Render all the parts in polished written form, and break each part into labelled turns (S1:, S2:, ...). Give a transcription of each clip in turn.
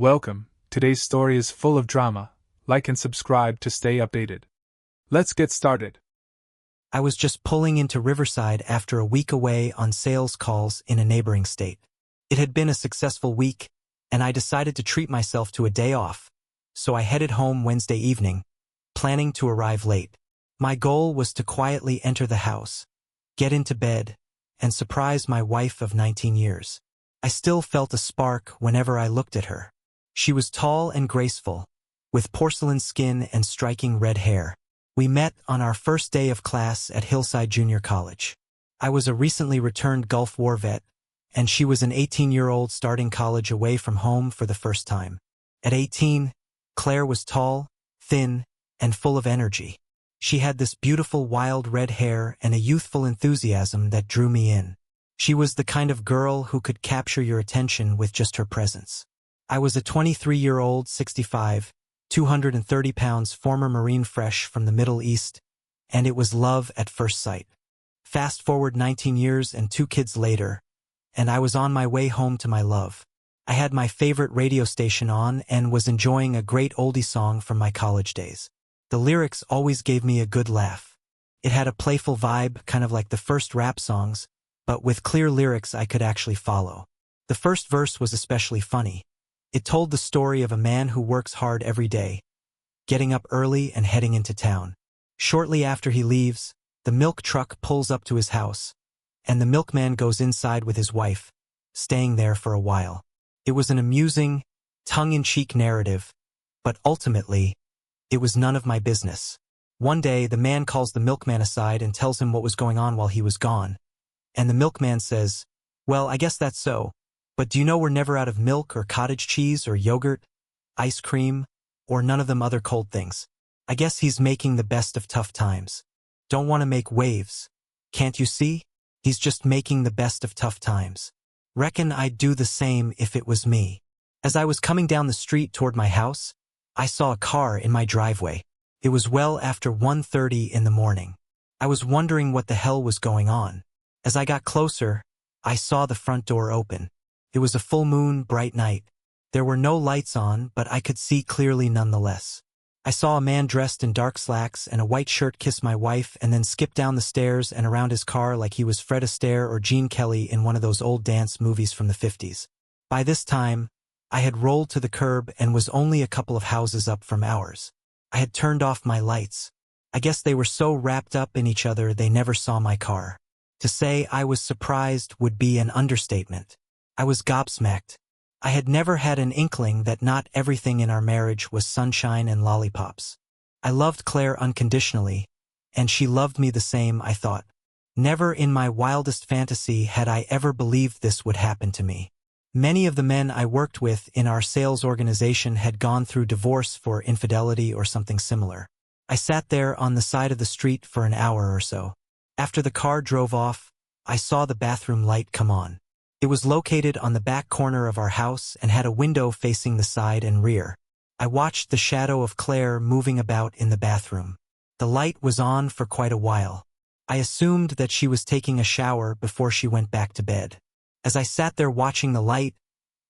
S1: Welcome, today's story is full of drama. Like and subscribe to stay updated. Let's get started.
S2: I was just pulling into Riverside after a week away on sales calls in a neighboring state. It had been a successful week, and I decided to treat myself to a day off, so I headed home Wednesday evening, planning to arrive late. My goal was to quietly enter the house, get into bed, and surprise my wife of 19 years. I still felt a spark whenever I looked at her. She was tall and graceful, with porcelain skin and striking red hair. We met on our first day of class at Hillside Junior College. I was a recently returned Gulf War vet, and she was an 18-year-old starting college away from home for the first time. At 18, Claire was tall, thin, and full of energy. She had this beautiful wild red hair and a youthful enthusiasm that drew me in. She was the kind of girl who could capture your attention with just her presence. I was a 23-year-old, 65, 230 pounds former Marine fresh from the Middle East, and it was love at first sight. Fast forward 19 years and 2 kids later, and I was on my way home to my love. I had my favorite radio station on and was enjoying a great oldie song from my college days. The lyrics always gave me a good laugh. It had a playful vibe, kind of like the first rap songs, but with clear lyrics I could actually follow. The first verse was especially funny. It told the story of a man who works hard every day, getting up early and heading into town. Shortly after he leaves, the milk truck pulls up to his house, and the milkman goes inside with his wife, staying there for a while. It was an amusing, tongue-in-cheek narrative, but ultimately, it was none of my business. One day, the man calls the milkman aside and tells him what was going on while he was gone, and the milkman says, "Well, I guess that's so. But do you know we're never out of milk or cottage cheese or yogurt, ice cream, or none of them other cold things? I guess he's making the best of tough times. Don't want to make waves. Can't you see? He's just making the best of tough times. Reckon I'd do the same if it was me." As I was coming down the street toward my house, I saw a car in my driveway. It was well after 1:30 in the morning. I was wondering what the hell was going on. As I got closer, I saw the front door open. It was a full moon, bright night. There were no lights on, but I could see clearly nonetheless. I saw a man dressed in dark slacks and a white shirt kiss my wife and then skip down the stairs and around his car like he was Fred Astaire or Gene Kelly in one of those old dance movies from the 50s. By this time, I had rolled to the curb and was only a couple of houses up from ours. I had turned off my lights. I guess they were so wrapped up in each other they never saw my car. To say I was surprised would be an understatement. I was gobsmacked. I had never had an inkling that not everything in our marriage was sunshine and lollipops. I loved Claire unconditionally, and she loved me the same, I thought. Never in my wildest fantasy had I ever believed this would happen to me. Many of the men I worked with in our sales organization had gone through divorce for infidelity or something similar. I sat there on the side of the street for an hour or so. After the car drove off, I saw the bathroom light come on. It was located on the back corner of our house and had a window facing the side and rear. I watched the shadow of Claire moving about in the bathroom. The light was on for quite a while. I assumed that she was taking a shower before she went back to bed. As I sat there watching the light,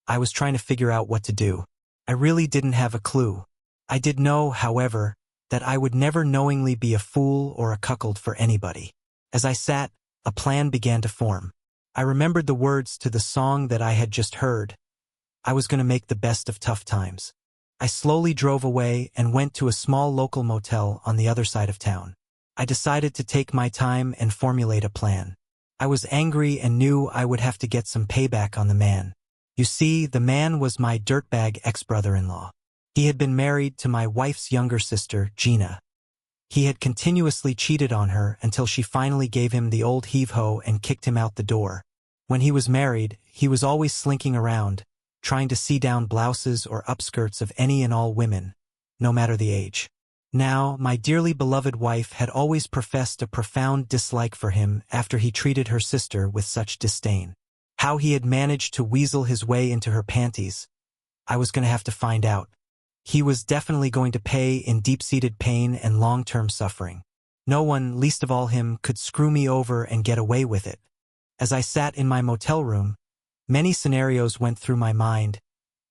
S2: I was trying to figure out what to do. I really didn't have a clue. I did know, however, that I would never knowingly be a fool or a cuckold for anybody. As I sat, a plan began to form. I remembered the words to the song that I had just heard. I was going to make the best of tough times. I slowly drove away and went to a small local motel on the other side of town. I decided to take my time and formulate a plan. I was angry and knew I would have to get some payback on the man. You see, the man was my dirtbag ex-brother-in-law. He had been married to my wife's younger sister, Gina. He had continuously cheated on her until she finally gave him the old heave-ho and kicked him out the door. When he was married, he was always slinking around, trying to see down blouses or upskirts of any and all women, no matter the age. Now, my dearly beloved wife had always professed a profound dislike for him after he treated her sister with such disdain. How he had managed to weasel his way into her panties, I was going to have to find out. He was definitely going to pay in deep-seated pain and long-term suffering. No one, least of all him, could screw me over and get away with it. As I sat in my motel room, many scenarios went through my mind,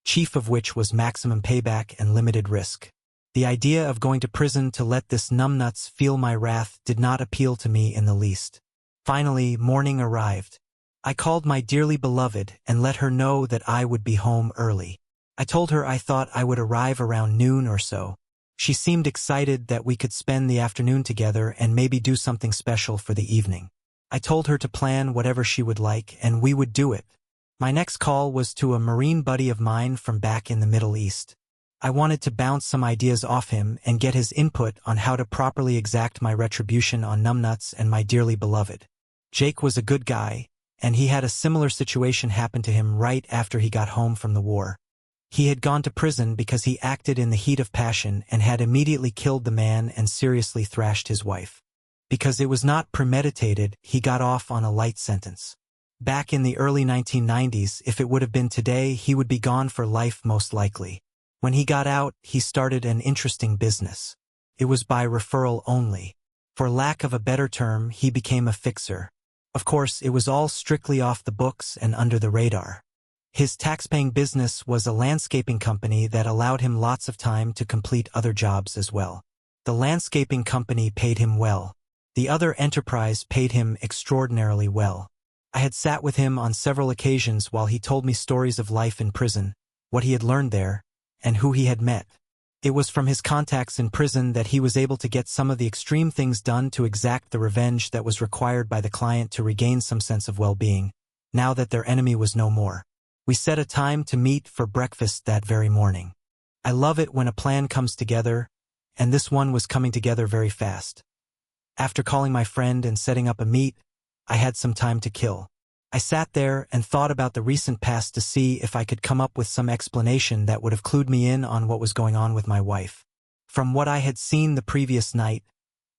S2: chief of which was maximum payback and limited risk. The idea of going to prison to let this numbnuts feel my wrath did not appeal to me in the least. Finally, morning arrived. I called my dearly beloved and let her know that I would be home early. I told her I thought I would arrive around noon or so. She seemed excited that we could spend the afternoon together and maybe do something special for the evening. I told her to plan whatever she would like, and we would do it. My next call was to a Marine buddy of mine from back in the Middle East. I wanted to bounce some ideas off him and get his input on how to properly exact my retribution on numbnuts and my dearly beloved. Jake was a good guy, and he had a similar situation happen to him right after he got home from the war. He had gone to prison because he acted in the heat of passion and had immediately killed the man and seriously thrashed his wife. Because it was not premeditated, he got off on a light sentence. Back in the early 1990s, if it would have been today, he would be gone for life most likely. When he got out, he started an interesting business. It was by referral only. For lack of a better term, he became a fixer. Of course, it was all strictly off the books and under the radar. His tax-paying business was a landscaping company that allowed him lots of time to complete other jobs as well. The landscaping company paid him well. The other enterprise paid him extraordinarily well. I had sat with him on several occasions while he told me stories of life in prison, what he had learned there, and who he had met. It was from his contacts in prison that he was able to get some of the extreme things done to exact the revenge that was required by the client to regain some sense of well-being, now that their enemy was no more. We set a time to meet for breakfast that very morning. I love it when a plan comes together, and this one was coming together very fast. After calling my friend and setting up a meet, I had some time to kill. I sat there and thought about the recent past to see if I could come up with some explanation that would have clued me in on what was going on with my wife. From what I had seen the previous night,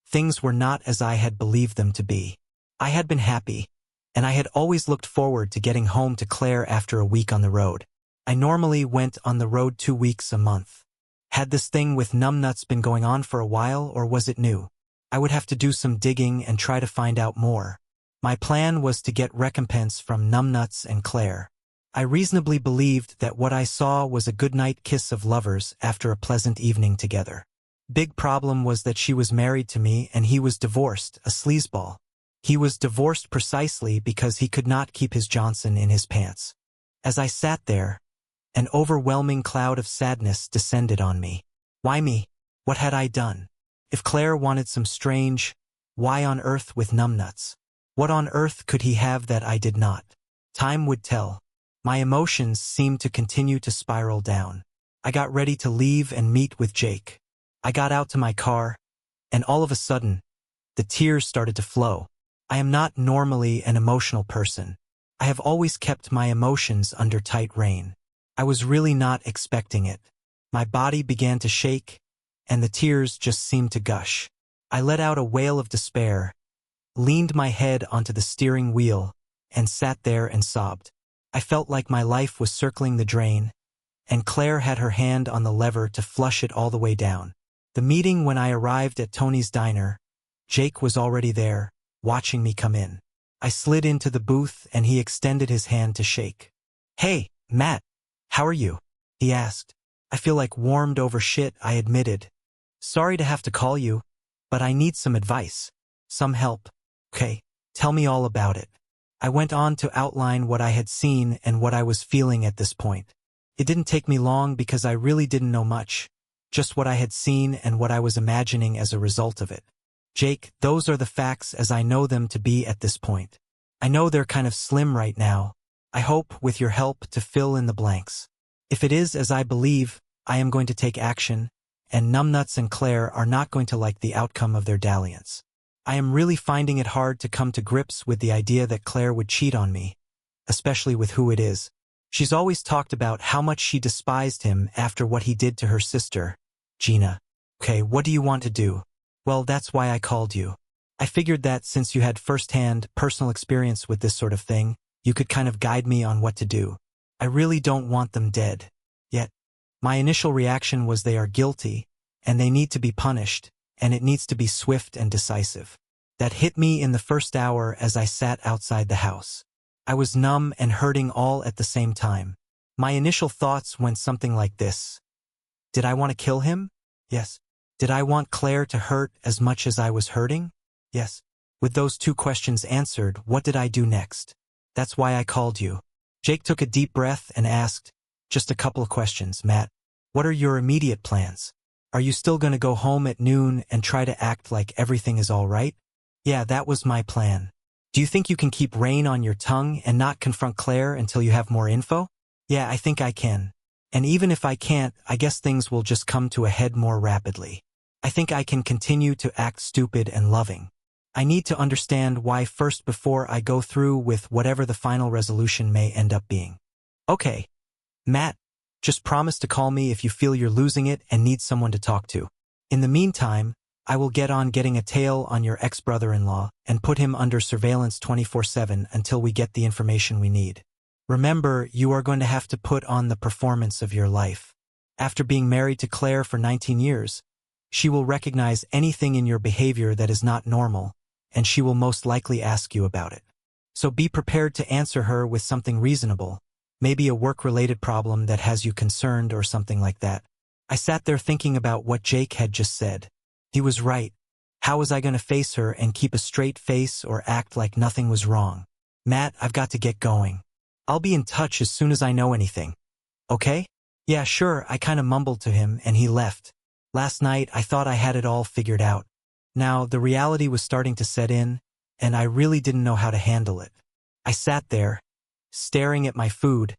S2: things were not as I had believed them to be. I had been happy, and I had always looked forward to getting home to Claire after a week on the road. I normally went on the road 2 weeks a month. Had this thing with numbnuts been going on for a while, or was it new? I would have to do some digging and try to find out more. My plan was to get recompense from numbnuts and Claire. I reasonably believed that what I saw was a goodnight kiss of lovers after a pleasant evening together. Big problem was that she was married to me and he was divorced, a sleazeball. He was divorced precisely because he could not keep his Johnson in his pants. As I sat there, an overwhelming cloud of sadness descended on me. Why me? What had I done? If Claire wanted some strange, why on earth with numbnuts? What on earth could he have that I did not? Time would tell. My emotions seemed to continue to spiral down. I got ready to leave and meet with Jake. I got out to my car, and all of a sudden, the tears started to flow. I am not normally an emotional person. I have always kept my emotions under tight rein. I was really not expecting it. My body began to shake, and the tears just seemed to gush. I let out a wail of despair, leaned my head onto the steering wheel, and sat there and sobbed. I felt like my life was circling the drain, and Claire had her hand on the lever to flush it all the way down. The meeting when I arrived at Tony's diner, Jake was already there, watching me come in. I slid into the booth and he extended his hand to shake. "Hey, Matt, how are you?" he asked. "I feel like warmed over shit," I admitted. "Sorry to have to call you, but I need some advice. Some help." "Okay, tell me all about it." I went on to outline what I had seen and what I was feeling at this point. It didn't take me long because I really didn't know much, just what I had seen and what I was imagining as a result of it. "Jake, those are the facts as I know them to be at this point. I know they're kind of slim right now. I hope, with your help, to fill in the blanks. If it is as I believe, I am going to take action, and numbnuts and Claire are not going to like the outcome of their dalliance. I am really finding it hard to come to grips with the idea that Claire would cheat on me, especially with who it is. She's always talked about how much she despised him after what he did to her sister, Gina. Okay, what do you want to do?" "Well, that's why I called you. I figured that since you had first-hand, personal experience with this sort of thing, you could kind of guide me on what to do. I really don't want them dead. Yet, my initial reaction was they are guilty, and they need to be punished, and it needs to be swift and decisive. That hit me in the first hour as I sat outside the house. I was numb and hurting all at the same time. My initial thoughts went something like this. Did I want to kill him? Yes. Did I want Claire to hurt as much as I was hurting? Yes. With those two questions answered, what did I do next? That's why I called you. Jake took a deep breath and asked, just a couple of questions, Matt. What are your immediate plans? Are you still going to go home at noon and try to act like everything is all right? Yeah, that was my plan. Do you think you can keep rain on your tongue and not confront Claire until you have more info? Yeah, I think I can. And even if I can't, I guess things will just come to a head more rapidly. I think I can continue to act stupid and loving. I need to understand why first before I go through with whatever the final resolution may end up being. Okay, Matt, just promise to call me if you feel you're losing it and need someone to talk to. In the meantime, I will get on getting a tail on your ex-brother-in-law and put him under surveillance 24/7 until we get the information we need. Remember, you are going to have to put on the performance of your life. After being married to Claire for 19 years, she will recognize anything in your behavior that is not normal, and she will most likely ask you about it. So be prepared to answer her with something reasonable, maybe a work-related problem that has you concerned or something like that. I sat there thinking about what Jake had just said. He was right. How was I going to face her and keep a straight face or act like nothing was wrong? Matt, I've got to get going. I'll be in touch as soon as I know anything. Okay? Yeah, sure, I kind of mumbled to him and he left. Last night, I thought I had it all figured out. Now, the reality was starting to set in, and I really didn't know how to handle it. I sat there, staring at my food,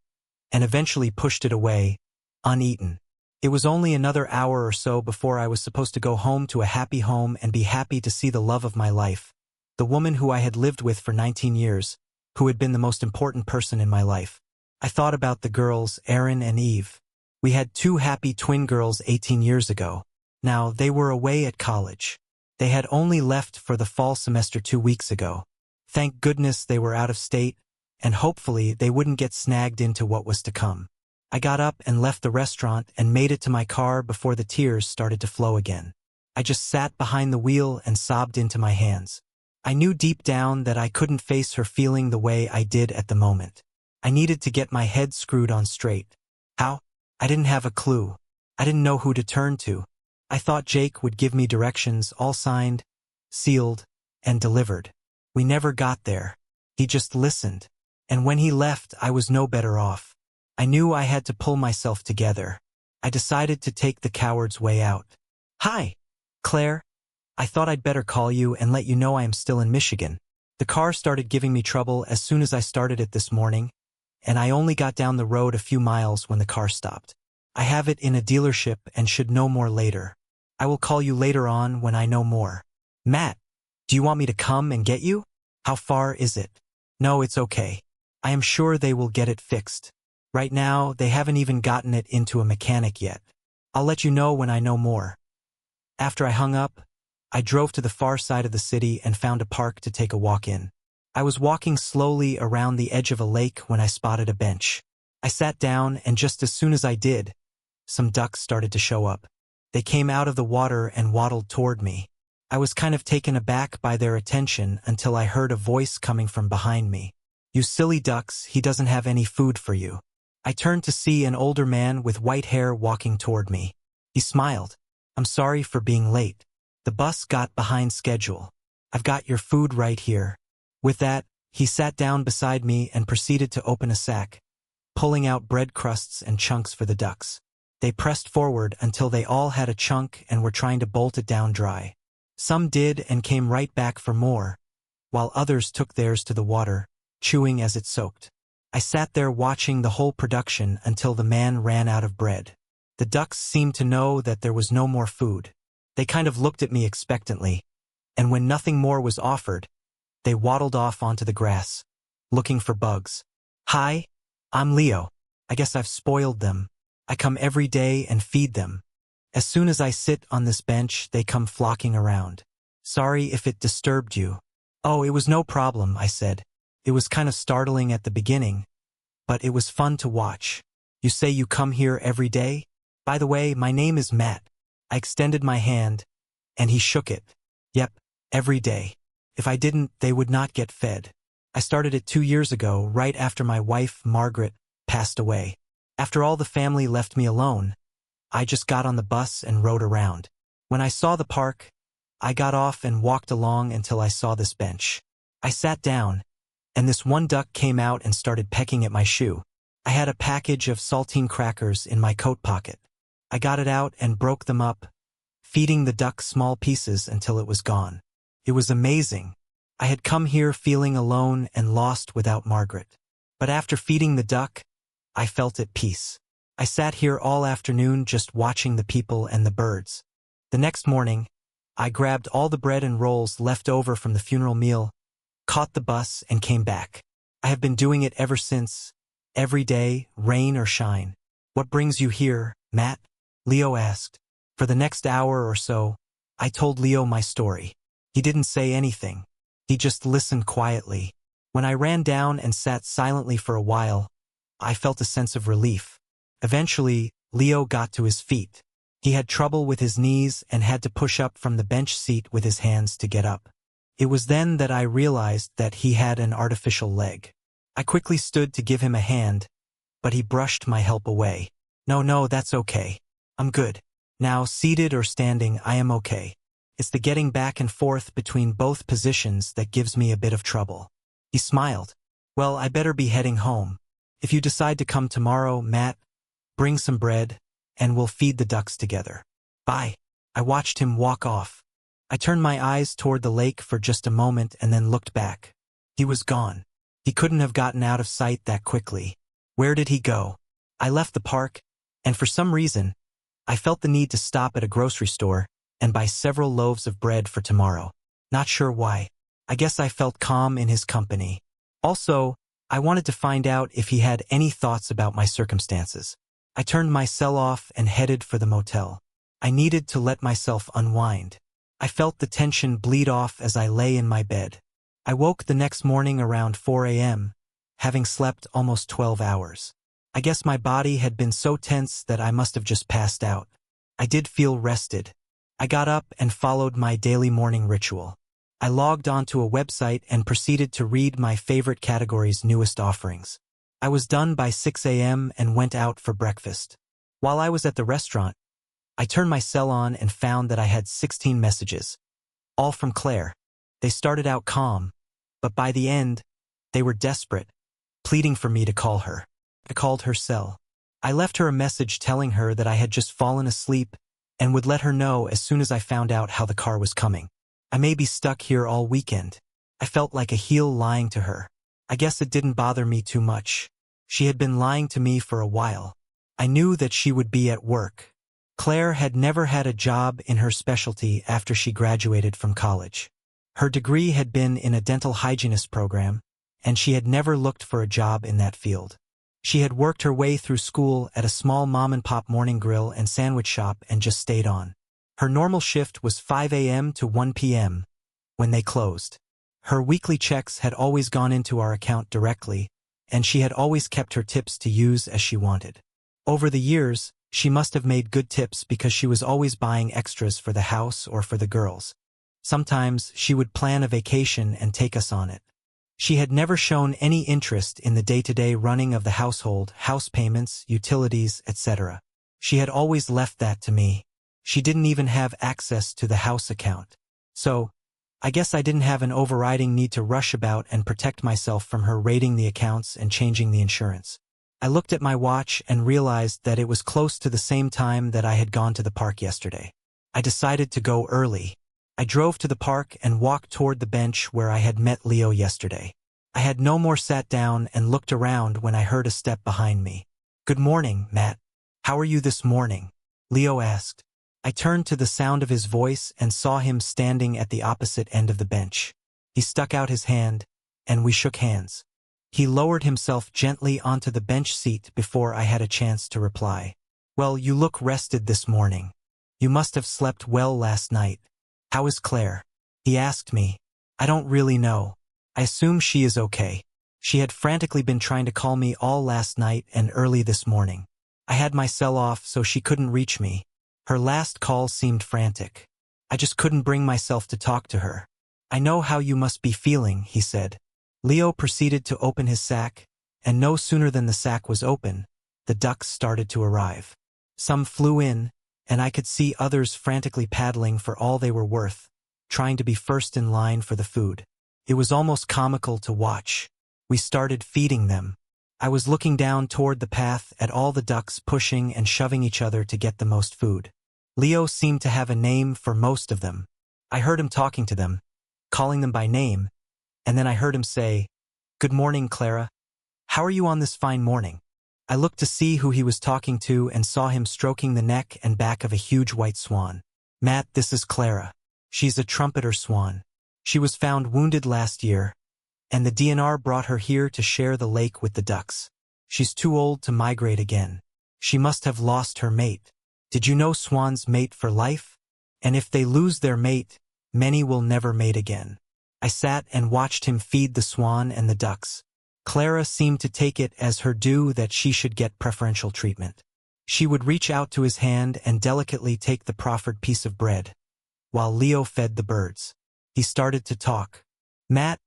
S2: and eventually pushed it away, uneaten. It was only another hour or so before I was supposed to go home to a happy home and be happy to see the love of my life, the woman who I had lived with for 19 years, who had been the most important person in my life. I thought about the girls, Erin and Eve. We had two happy twin girls 18 years ago. Now, they were away at college. They had only left for the fall semester 2 weeks ago. Thank goodness they were out of state, and hopefully they wouldn't get snagged into what was to come. I got up and left the restaurant and made it to my car before the tears started to flow again. I just sat behind the wheel and sobbed into my hands. I knew deep down that I couldn't face her feeling the way I did at the moment. I needed to get my head screwed on straight. How? I didn't have a clue. I didn't know who to turn to. I thought Jake would give me directions all signed, sealed, and delivered. We never got there. He just listened. And when he left, I was no better off. I knew I had to pull myself together. I decided to take the coward's way out. Hi, Claire. I thought I'd better call you and let you know I am still in Michigan. The car started giving me trouble as soon as I started it this morning, and I only got down the road a few miles when the car stopped. I have it in a dealership and should know more later. I will call you later on when I know more. Matt, do you want me to come and get you? How far is it? No, it's okay. I am sure they will get it fixed. Right now, they haven't even gotten it into a mechanic yet. I'll let you know when I know more. After I hung up, I drove to the far side of the city and found a park to take a walk in. I was walking slowly around the edge of a lake when I spotted a bench. I sat down, and just as soon as I did, some ducks started to show up. They came out of the water and waddled toward me. I was kind of taken aback by their attention until I heard a voice coming from behind me. You silly ducks, he doesn't have any food for you. I turned to see an older man with white hair walking toward me. He smiled. I'm sorry for being late. The bus got behind schedule. I've got your food right here. With that, he sat down beside me and proceeded to open a sack, pulling out bread crusts and chunks for the ducks. They pressed forward until they all had a chunk and were trying to bolt it down dry. Some did and came right back for more, while others took theirs to the water, chewing as it soaked. I sat there watching the whole production until the man ran out of bread. The ducks seemed to know that there was no more food. They kind of looked at me expectantly, and when nothing more was offered, they waddled off onto the grass, looking for bugs. Hi, I'm Leo. I guess I've spoiled them. I come every day and feed them. As soon as I sit on this bench, they come flocking around. Sorry if it disturbed you. Oh, it was no problem, I said. It was kind of startling at the beginning, but it was fun to watch. You say you come here every day? By the way, my name is Matt. I extended my hand, and he shook it. Yep, every day. If I didn't, they would not get fed. I started it 2 years ago, right after my wife, Margaret, passed away. After all the family left me alone, I just got on the bus and rode around. When I saw the park, I got off and walked along until I saw this bench. I sat down, and this one duck came out and started pecking at my shoe. I had a package of saltine crackers in my coat pocket. I got it out and broke them up, feeding the duck small pieces until it was gone. It was amazing. I had come here feeling alone and lost without Margaret. But after feeding the duck, I felt at peace. I sat here all afternoon just watching the people and the birds. The next morning, I grabbed all the bread and rolls left over from the funeral meal, caught the bus, and came back. I have been doing it ever since, every day, rain or shine. What brings you here, Matt? Leo asked. For the next hour or so, I told Leo my story. He didn't say anything. He just listened quietly. When I ran down and sat silently for a while, I felt a sense of relief. Eventually, Leo got to his feet. He had trouble with his knees and had to push up from the bench seat with his hands to get up. It was then that I realized that he had an artificial leg. I quickly stood to give him a hand, but he brushed my help away. No, that's okay. I'm good. Now, seated or standing, I am okay. It's the getting back and forth between both positions that gives me a bit of trouble. He smiled. Well, I better be heading home. If you decide to come tomorrow, Matt, bring some bread, and we'll feed the ducks together. Bye. I watched him walk off. I turned my eyes toward the lake for just a moment and then looked back. He was gone. He couldn't have gotten out of sight that quickly. Where did he go? I left the park, and for some reason, I felt the need to stop at a grocery store and buy several loaves of bread for tomorrow. Not sure why. I guess I felt calm in his company. Also, I wanted to find out if he had any thoughts about my circumstances. I turned my cell off and headed for the motel. I needed to let myself unwind. I felt the tension bleed off as I lay in my bed. I woke the next morning around 4 a.m., having slept almost 12 hours. I guess my body had been so tense that I must have just passed out. I did feel rested. I got up and followed my daily morning ritual. I logged onto a website and proceeded to read my favorite category's newest offerings. I was done by 6 a.m. and went out for breakfast. While I was at the restaurant, I turned my cell on and found that I had 16 messages, all from Claire. They started out calm, but by the end, they were desperate, pleading for me to call her. I called her cell. I left her a message telling her that I had just fallen asleep and would let her know as soon as I found out how the car was coming. I may be stuck here all weekend. I felt like a heel lying to her. I guess it didn't bother me too much. She had been lying to me for a while. I knew that she would be at work. Claire had never had a job in her specialty after she graduated from college. Her degree had been in a dental hygienist program, and she had never looked for a job in that field. She had worked her way through school at a small mom-and-pop morning grill and sandwich shop and just stayed on. Her normal shift was 5 a.m. to 1 p.m. when they closed. Her weekly checks had always gone into our account directly, and she had always kept her tips to use as she wanted. Over the years, she must have made good tips because she was always buying extras for the house or for the girls. Sometimes she would plan a vacation and take us on it. She had never shown any interest in the day-to-day running of the household, house payments, utilities, etc. She had always left that to me. She didn't even have access to the house account. So, I guess I didn't have an overriding need to rush about and protect myself from her raiding the accounts and changing the insurance. I looked at my watch and realized that it was close to the same time that I had gone to the park yesterday. I decided to go early. I drove to the park and walked toward the bench where I had met Leo yesterday. I had no more sat down and looked around when I heard a step behind me. "Good morning, Matt. How are you this morning?" Leo asked. I turned to the sound of his voice and saw him standing at the opposite end of the bench. He stuck out his hand, and we shook hands. He lowered himself gently onto the bench seat before I had a chance to reply. "Well, you look rested this morning. You must have slept well last night. How is Claire?" He asked me. "I don't really know. I assume she is okay. She had frantically been trying to call me all last night and early this morning. I had my cell off so she couldn't reach me. Her last call seemed frantic. I just couldn't bring myself to talk to her." "I know how you must be feeling," he said. Leo proceeded to open his sack, and no sooner than the sack was open, the ducks started to arrive. Some flew in, and I could see others frantically paddling for all they were worth, trying to be first in line for the food. It was almost comical to watch. We started feeding them. I was looking down toward the path at all the ducks pushing and shoving each other to get the most food. Leo seemed to have a name for most of them. I heard him talking to them, calling them by name, and then I heard him say, "Good morning, Clara. How are you on this fine morning?" I looked to see who he was talking to and saw him stroking the neck and back of a huge white swan. "Matt, this is Clara. She's a trumpeter swan. She was found wounded last year, and the DNR brought her here to share the lake with the ducks. She's too old to migrate again. She must have lost her mate. Did you know swans mate for life? And if they lose their mate, many will never mate again." I sat and watched him feed the swan and the ducks. Clara seemed to take it as her due that she should get preferential treatment. She would reach out to his hand and delicately take the proffered piece of bread, while Leo fed the birds. He started to talk. "Matt,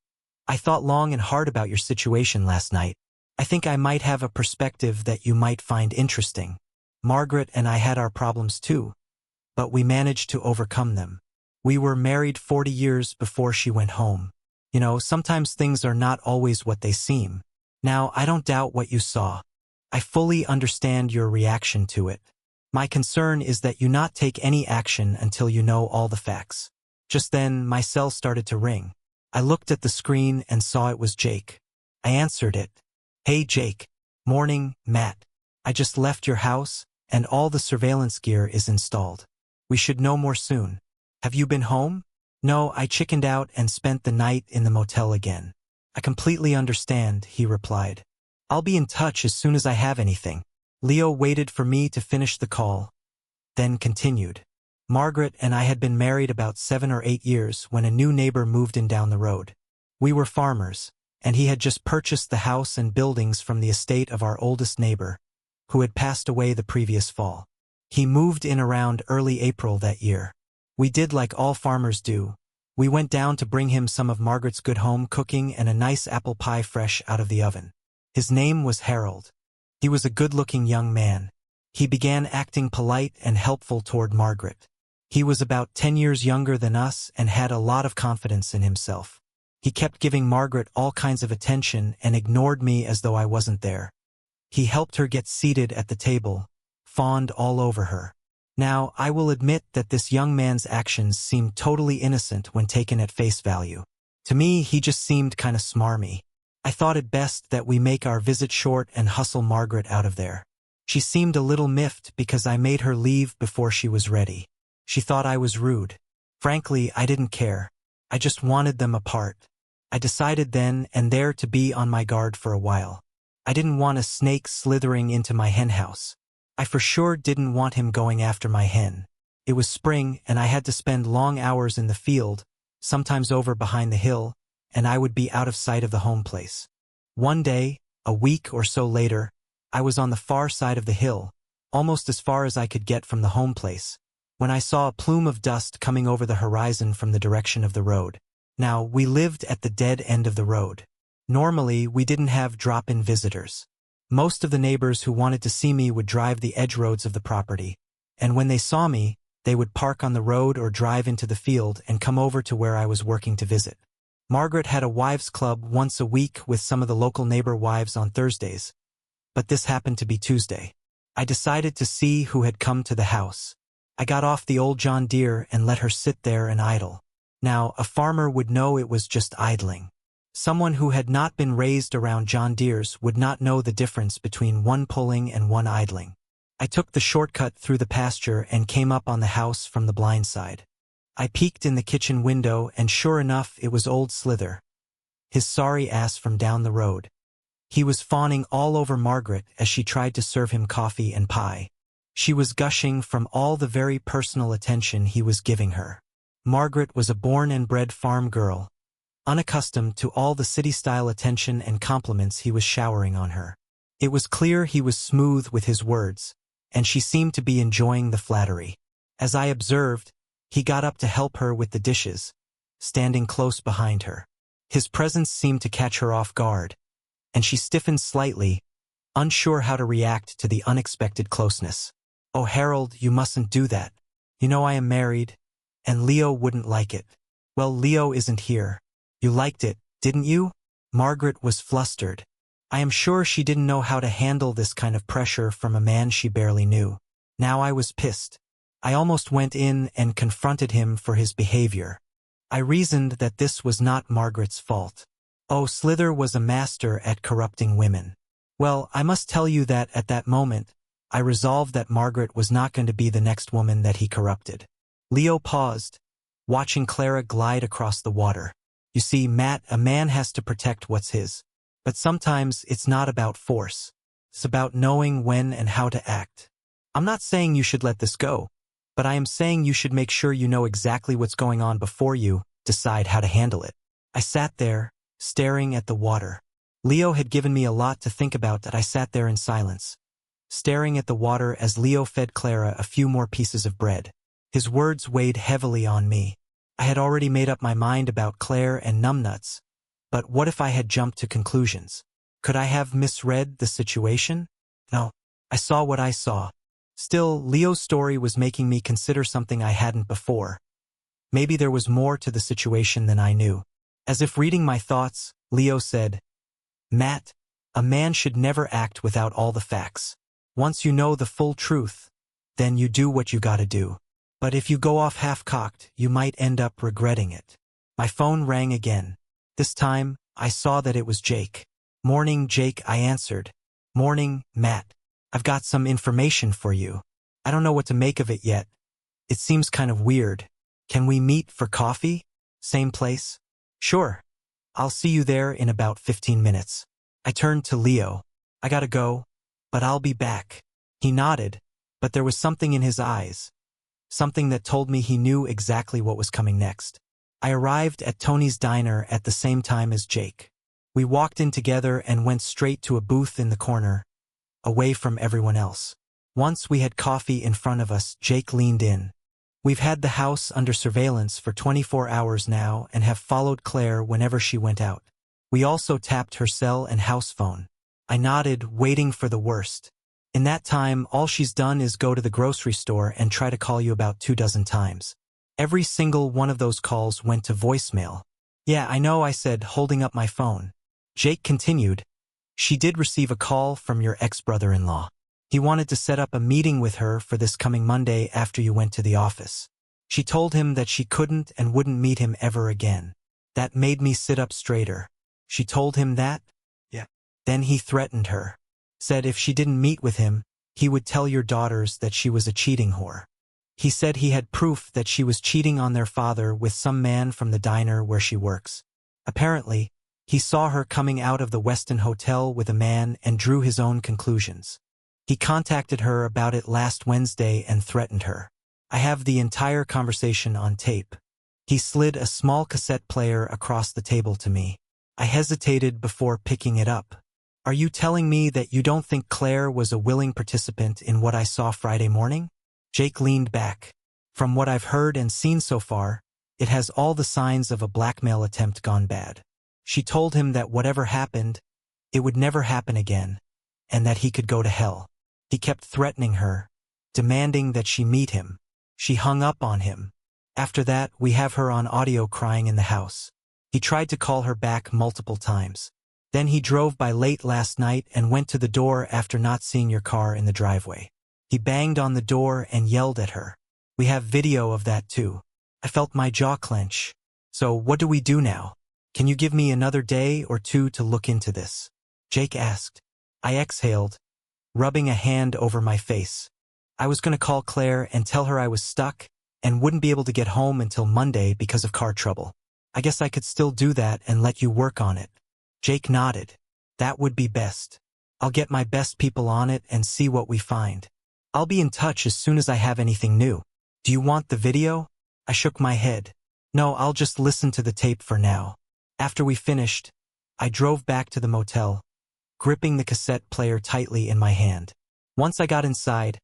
S2: I thought long and hard about your situation last night. I think I might have a perspective that you might find interesting. Margaret and I had our problems too, but we managed to overcome them. We were married 40 years before she went home. You know, sometimes things are not always what they seem. Now, I don't doubt what you saw. I fully understand your reaction to it. My concern is that you not take any action until you know all the facts." Just then, my cell started to ring. I looked at the screen and saw it was Jake. I answered it. "Hey Jake. Morning, Matt. I just left your house, and all the surveillance gear is installed. We should know more soon. Have you been home?" "No, I chickened out and spent the night in the motel again." "I completely understand," he replied. "I'll be in touch as soon as I have anything." Leo waited for me to finish the call, then continued. "Margaret and I had been married about 7 or 8 years when a new neighbor moved in down the road. We were farmers, and he had just purchased the house and buildings from the estate of our oldest neighbor, who had passed away the previous fall. He moved in around early April that year. We did like all farmers do. We went down to bring him some of Margaret's good home cooking and a nice apple pie fresh out of the oven. His name was Harold. He was a good-looking young man. He began acting polite and helpful toward Margaret. He was about 10 years younger than us and had a lot of confidence in himself. He kept giving Margaret all kinds of attention and ignored me as though I wasn't there. He helped her get seated at the table, fawned all over her. Now, I will admit that this young man's actions seemed totally innocent when taken at face value. To me, he just seemed kinda smarmy. I thought it best that we make our visit short and hustle Margaret out of there. She seemed a little miffed because I made her leave before she was ready. She thought I was rude. Frankly, I didn't care. I just wanted them apart. I decided then and there to be on my guard for a while. I didn't want a snake slithering into my henhouse. I for sure didn't want him going after my hen. It was spring and I had to spend long hours in the field, sometimes over behind the hill, and I would be out of sight of the home place. One day, a week or so later, I was on the far side of the hill, almost as far as I could get from the home place, when I saw a plume of dust coming over the horizon from the direction of the road. Now, we lived at the dead end of the road. Normally, we didn't have drop-in visitors. Most of the neighbors who wanted to see me would drive the edge roads of the property, and when they saw me, they would park on the road or drive into the field and come over to where I was working to visit. Margaret had a wives' club once a week with some of the local neighbor wives on Thursdays, but this happened to be Tuesday. I decided to see who had come to the house. I got off the old John Deere and let her sit there and idle. Now, a farmer would know it was just idling. Someone who had not been raised around John Deeres would not know the difference between one pulling and one idling. I took the shortcut through the pasture and came up on the house from the blind side. I peeked in the kitchen window and sure enough it was old Slither, his sorry ass from down the road. He was fawning all over Margaret as she tried to serve him coffee and pie. She was gushing from all the very personal attention he was giving her. Margaret was a born and bred farm girl, unaccustomed to all the city-style attention and compliments he was showering on her. It was clear he was smooth with his words, and she seemed to be enjoying the flattery. As I observed, he got up to help her with the dishes, standing close behind her. His presence seemed to catch her off guard, and she stiffened slightly, unsure how to react to the unexpected closeness. "Oh, Harold, you mustn't do that. You know I am married, and Leo wouldn't like it." "Well, Leo isn't here. You liked it, didn't you?" Margaret was flustered. I am sure she didn't know how to handle this kind of pressure from a man she barely knew. Now I was pissed. I almost went in and confronted him for his behavior. I reasoned that this was not Margaret's fault. Oh, Slither was a master at corrupting women. Well, I must tell you that at that moment, I resolved that Margaret was not going to be the next woman that he corrupted. Leo paused, watching Clara glide across the water. "You see, Matt, a man has to protect what's his. But sometimes it's not about force. It's about knowing when and how to act. I'm not saying you should let this go, but I am saying you should make sure you know exactly what's going on before you decide how to handle it." I sat there, staring at the water. Leo had given me a lot to think about that I sat there in silence, staring at the water as Leo fed Clara a few more pieces of bread. His words weighed heavily on me. I had already made up my mind about Claire and numbnuts, but what if I had jumped to conclusions? Could I have misread the situation? No, I saw what I saw. Still, Leo's story was making me consider something I hadn't before. Maybe there was more to the situation than I knew. As if reading my thoughts, Leo said, "Matt, a man should never act without all the facts. Once you know the full truth, then you do what you gotta do. But if you go off half-cocked, you might end up regretting it." My phone rang again. This time, I saw that it was Jake. "Morning, Jake," I answered. "Morning, Matt. I've got some information for you. I don't know what to make of it yet. It seems kind of weird. Can we meet for coffee? Same place?" "Sure. I'll see you there in about 15 minutes. I turned to Leo. "I gotta go, but I'll be back." He nodded, but there was something in his eyes, something that told me he knew exactly what was coming next. I arrived at Tony's diner at the same time as Jake. We walked in together and went straight to a booth in the corner, away from everyone else. Once we had coffee in front of us, Jake leaned in. "We've had the house under surveillance for 24 hours now and have followed Claire whenever she went out. We also tapped her cell and house phone." I nodded, waiting for the worst. "In that time, all she's done is go to the grocery store and try to call you about 24 times. Every single one of those calls went to voicemail." "Yeah, I know," I said, holding up my phone. Jake continued, "She did receive a call from your ex-brother-in-law. He wanted to set up a meeting with her for this coming Monday after you went to the office. She told him that she couldn't and wouldn't meet him ever again. That made me sit up straighter." "She told him that?" "Yeah." "Then he threatened her. Said if she didn't meet with him, he would tell your daughters that she was a cheating whore. He said he had proof that she was cheating on their father with some man from the diner where she works. Apparently, he saw her coming out of the Westin Hotel with a man and drew his own conclusions. He contacted her about it last Wednesday and threatened her. I have the entire conversation on tape." He slid a small cassette player across the table to me. I hesitated before picking it up. "Are you telling me that you don't think Claire was a willing participant in what I saw Friday morning?" Jake leaned back. "From what I've heard and seen so far, it has all the signs of a blackmail attempt gone bad. She told him that whatever happened, it would never happen again, and that he could go to hell. He kept threatening her, demanding that she meet him. She hung up on him. After that, we have her on audio crying in the house. He tried to call her back multiple times. Then he drove by late last night and went to the door after not seeing your car in the driveway. He banged on the door and yelled at her. We have video of that too." I felt my jaw clench. "So what do we do now? Can you give me another day or two to look into this?" Jake asked. I exhaled, rubbing a hand over my face. I was going to call Claire and tell her I was stuck and wouldn't be able to get home until Monday because of car trouble. "I guess I could still do that and let you work on it." Jake nodded. "That would be best. I'll get my best people on it and see what we find. I'll be in touch as soon as I have anything new. Do you want the video?" I shook my head. "No, I'll just listen to the tape for now." After we finished, I drove back to the motel, gripping the cassette player tightly in my hand. Once I got inside,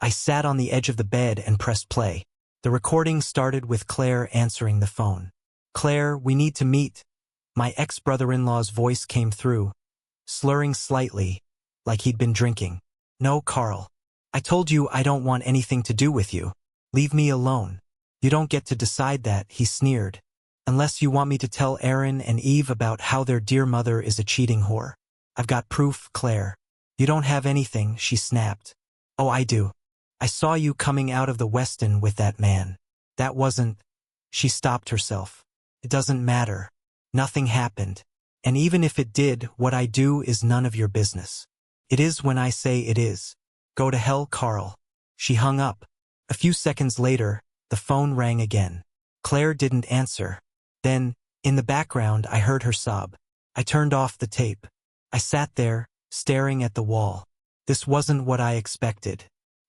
S2: I sat on the edge of the bed and pressed play. The recording started with Claire answering the phone. "Claire, we need to meet." My ex-brother-in-law's voice came through, slurring slightly. like he'd been drinking. No, Carl. I told you I don't want anything to do with you. Leave me alone. You don't get to decide that, he sneered. Unless you want me to tell Aaron and Eve about how their dear mother is a cheating whore. I've got proof, Claire. You don't have anything, she snapped. Oh, I do. I saw you coming out of the Westin with that man. That wasn't... She stopped herself. It doesn't matter. Nothing happened. And even if it did, what I do is none of your business. It is when I say it is. Go to hell, Carl. She hung up. A few seconds later, the phone rang again. Claire didn't answer. Then, in the background, I heard her sob. I turned off the tape. I sat there, staring at the wall. This wasn't what I expected.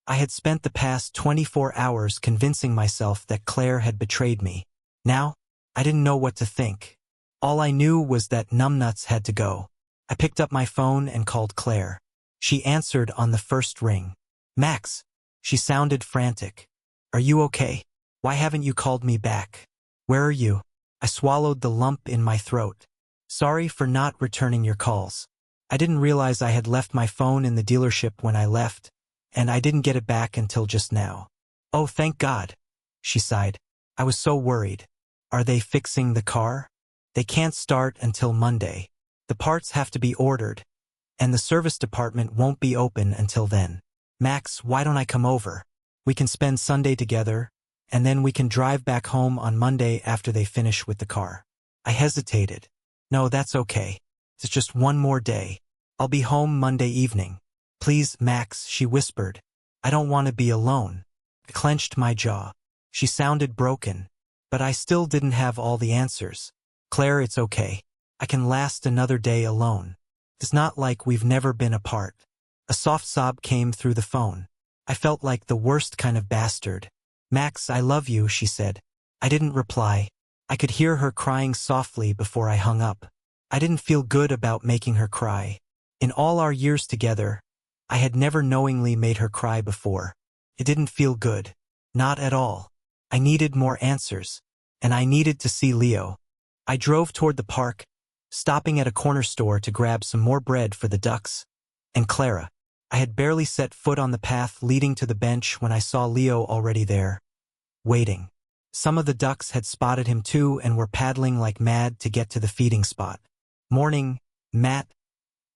S2: I had spent the past 24 hours convincing myself that Claire had betrayed me. Now, I didn't know what to think. All I knew was that numbnuts had to go. I picked up my phone and called Claire. She answered on the first ring. Max. She sounded frantic. Are you okay? Why haven't you called me back? Where are you? I swallowed the lump in my throat. Sorry for not returning your calls. I didn't realize I had left my phone in the dealership when I left, and I didn't get it back until just now. Oh, thank God. She sighed. I was so worried. Are they fixing the car? They can't start until Monday. The parts have to be ordered, and the service department won't be open until then. Max, why don't I come over? We can spend Sunday together, and then we can drive back home on Monday after they finish with the car. I hesitated. No, that's okay. It's just one more day. I'll be home Monday evening. Please, Max, she whispered. I don't want to be alone. I clenched my jaw. She sounded broken, but I still didn't have all the answers. Claire, it's okay. I can last another day alone. It's not like we've never been apart. A soft sob came through the phone. I felt like the worst kind of bastard. Max, I love you, she said. I didn't reply. I could hear her crying softly before I hung up. I didn't feel good about making her cry. In all our years together, I had never knowingly made her cry before. It didn't feel good. Not at all. I needed more answers. And I needed to see Leo. I drove toward the park, stopping at a corner store to grab some more bread for the ducks. And Clara. I had barely set foot on the path leading to the bench when I saw Leo already there, waiting. Some of the ducks had spotted him too and were paddling like mad to get to the feeding spot. Morning, Matt.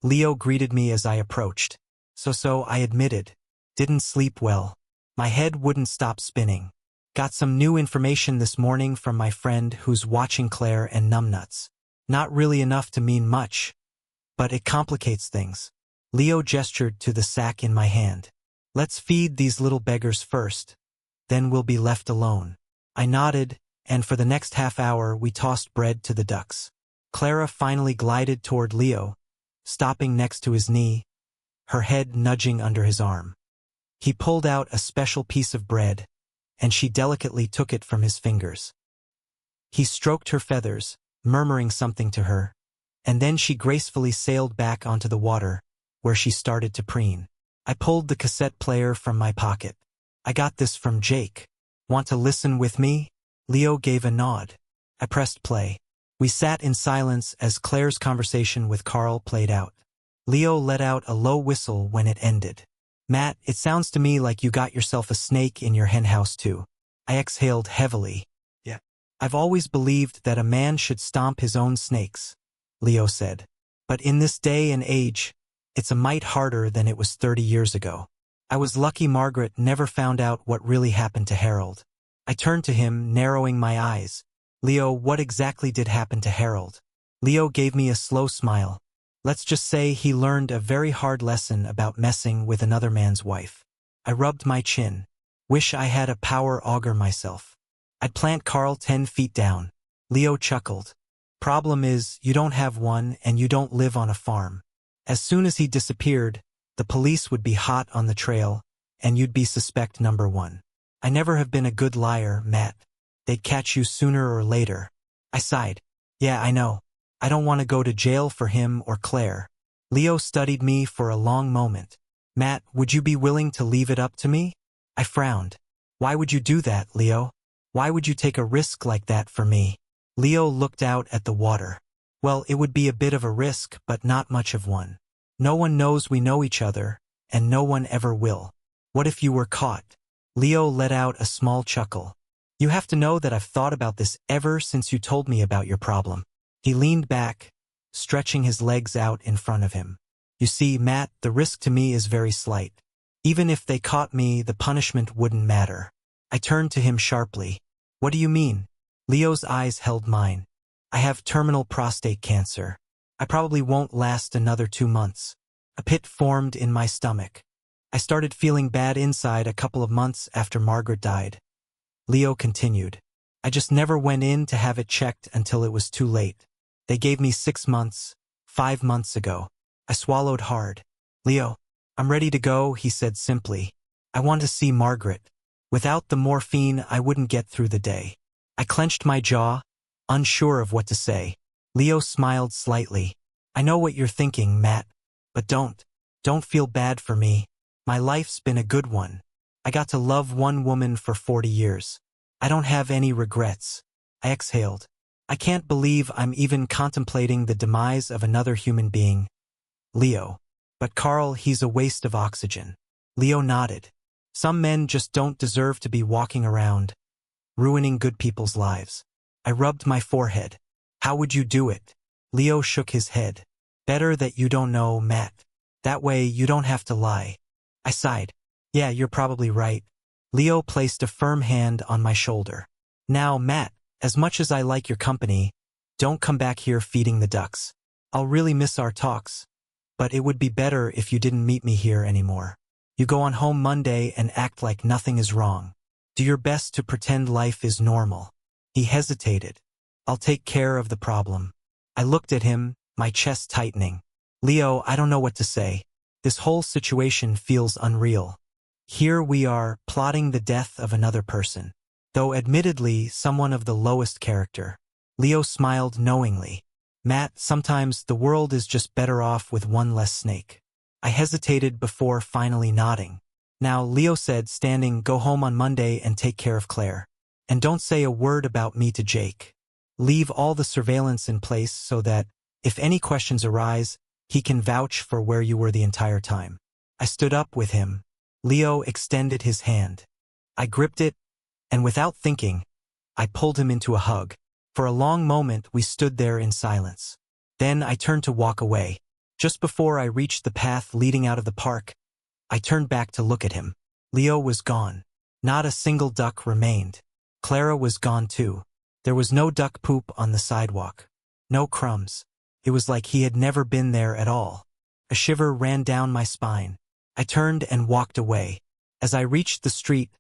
S2: Leo greeted me as I approached. So, I admitted. Didn't sleep well. My head wouldn't stop spinning. Got some new information this morning from my friend who's watching Claire and numbnuts. Not really enough to mean much, but it complicates things. Leo gestured to the sack in my hand. Let's feed these little beggars first. Then we'll be left alone. I nodded, and for the next half hour we tossed bread to the ducks. Clara finally glided toward Leo, stopping next to his knee, her head nudging under his arm. He pulled out a special piece of bread, and she delicately took it from his fingers. He stroked her feathers, murmuring something to her, and then she gracefully sailed back onto the water, where she started to preen. I pulled the cassette player from my pocket. I got this from Jake. Want to listen with me? Leo gave a nod. I pressed play. We sat in silence as Claire's conversation with Carl played out. Leo let out a low whistle when it ended. Matt, it sounds to me like you got yourself a snake in your henhouse too. I exhaled heavily. Yeah. I've always believed that a man should stomp his own snakes, Leo said. But in this day and age, it's a mite harder than it was 30 years ago. I was lucky Margaret never found out what really happened to Harold. I turned to him, narrowing my eyes. Leo, what exactly did happen to Harold? Leo gave me a slow smile. Let's just say he learned a very hard lesson about messing with another man's wife. I rubbed my chin. Wish I had a power auger myself. I'd plant Carl 10 feet down. Leo chuckled. Problem is, you don't have one and you don't live on a farm. As soon as he disappeared, the police would be hot on the trail, and you'd be suspect number one. I never have been a good liar, Matt. They'd catch you sooner or later. I sighed. Yeah, I know. I don't want to go to jail for him or Claire. Leo studied me for a long moment. Matt, would you be willing to leave it up to me? I frowned. Why would you do that, Leo? Why would you take a risk like that for me? Leo looked out at the water. Well, it would be a bit of a risk, but not much of one. No one knows we know each other, and no one ever will. What if you were caught? Leo let out a small chuckle. You have to know that I've thought about this ever since you told me about your problem. He leaned back, stretching his legs out in front of him. You see, Matt, the risk to me is very slight. Even if they caught me, the punishment wouldn't matter. I turned to him sharply. What do you mean? Leo's eyes held mine. I have terminal prostate cancer. I probably won't last another 2 months. A pit formed in my stomach. I started feeling bad inside a couple of months after Margaret died. Leo continued. I just never went in to have it checked until it was too late. They gave me 6 months, 5 months ago. I swallowed hard. Leo, I'm ready to go, he said simply. I want to see Margaret. Without the morphine, I wouldn't get through the day. I clenched my jaw, unsure of what to say. Leo smiled slightly. I know what you're thinking, Matt. But don't feel bad for me. My life's been a good one. I got to love one woman for 40 years. I don't have any regrets. I exhaled. I can't believe I'm even contemplating the demise of another human being. Leo. But Carl, he's a waste of oxygen. Leo nodded. Some men just don't deserve to be walking around, ruining good people's lives. I rubbed my forehead. How would you do it? Leo shook his head. Better that you don't know, Matt. That way you don't have to lie. I sighed. Yeah, you're probably right. Leo placed a firm hand on my shoulder. Now, Matt, as much as I like your company, don't come back here feeding the ducks. I'll really miss our talks. But it would be better if you didn't meet me here anymore. You go on home Monday and act like nothing is wrong. Do your best to pretend life is normal. He hesitated. I'll take care of the problem. I looked at him, my chest tightening. Leo, I don't know what to say. This whole situation feels unreal. Here we are, plotting the death of another person. Though admittedly, someone of the lowest character. Leo smiled knowingly. Matt, sometimes the world is just better off with one less snake. I hesitated before finally nodding. Now, Leo said, standing, go home on Monday and take care of Claire. And don't say a word about me to Jake. Leave all the surveillance in place so that, if any questions arise, he can vouch for where you were the entire time. I stood up with him. Leo extended his hand. I gripped it, and without thinking, I pulled him into a hug. For a long moment, we stood there in silence. Then I turned to walk away. Just before I reached the path leading out of the park, I turned back to look at him. Leo was gone. Not a single duck remained. Clara was gone too. There was no duck poop on the sidewalk. No crumbs. It was like he had never been there at all. A shiver ran down my spine. I turned and walked away. As I reached the street,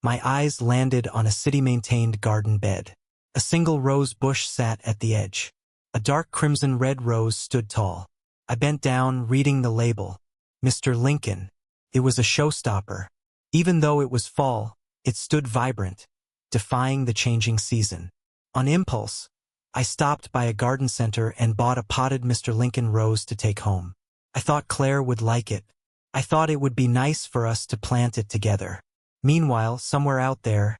S2: my eyes landed on a city-maintained garden bed. A single rose bush sat at the edge. A dark crimson-red rose stood tall. I bent down, reading the label. Mr. Lincoln. It was a showstopper. Even though it was fall, it stood vibrant, defying the changing season. On impulse, I stopped by a garden center and bought a potted Mr. Lincoln rose to take home. I thought Claire would like it. I thought it would be nice for us to plant it together. Meanwhile, somewhere out there,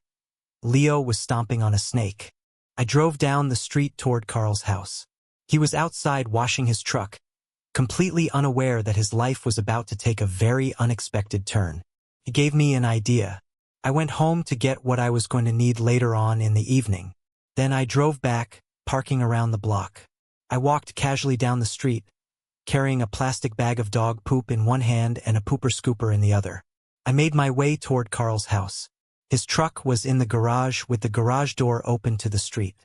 S2: Leo was stomping on a snake. I drove down the street toward Carl's house. He was outside washing his truck, completely unaware that his life was about to take a very unexpected turn. He gave me an idea. I went home to get what I was going to need later on in the evening. Then I drove back, parking around the block. I walked casually down the street, carrying a plastic bag of dog poop in one hand and a pooper scooper in the other. I made my way toward Carl's house. His truck was in the garage with the garage door open to the street.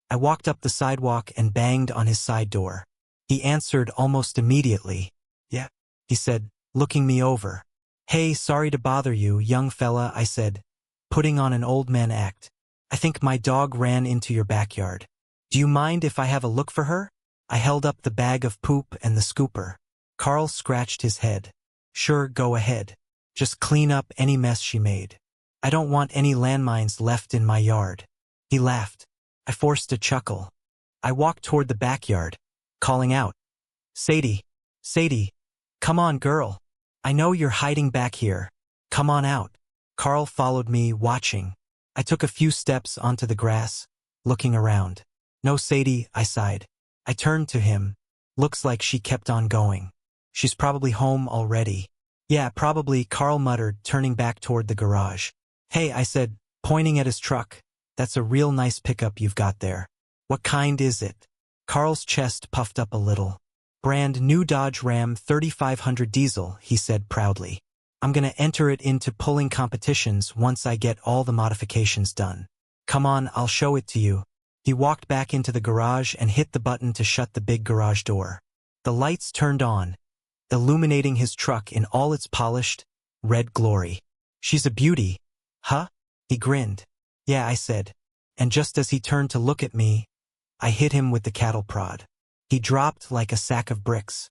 S2: I walked up the sidewalk and banged on his side door. He answered almost immediately. Yeah, he said, looking me over. Hey, sorry to bother you, young fella, I said, putting on an old man act. I think my dog ran into your backyard. Do you mind if I have a look for her? I held up the bag of poop and the scooper. Carl scratched his head. Sure, go ahead. Just clean up any mess she made. I don't want any landmines left in my yard. He laughed. I forced a chuckle. I walked toward the backyard, calling out, Sadie, Sadie, come on, girl. I know you're hiding back here. Come on out. Carl followed me, watching. I took a few steps onto the grass, looking around. No, Sadie, I sighed. I turned to him. Looks like she kept on going. She's probably home already. Yeah, probably, Carl muttered, turning back toward the garage. Hey, I said, pointing at his truck. That's a real nice pickup you've got there. What kind is it? Carl's chest puffed up a little. Brand new Dodge Ram 3500 diesel, he said proudly. I'm gonna enter it into pulling competitions once I get all the modifications done. Come on, I'll show it to you. He walked back into the garage and hit the button to shut the big garage door. The lights turned on, illuminating his truck in all its polished, red glory. She's a beauty. Huh? He grinned. Yeah, I said. And just as he turned to look at me, I hit him with the cattle prod. He dropped like a sack of bricks.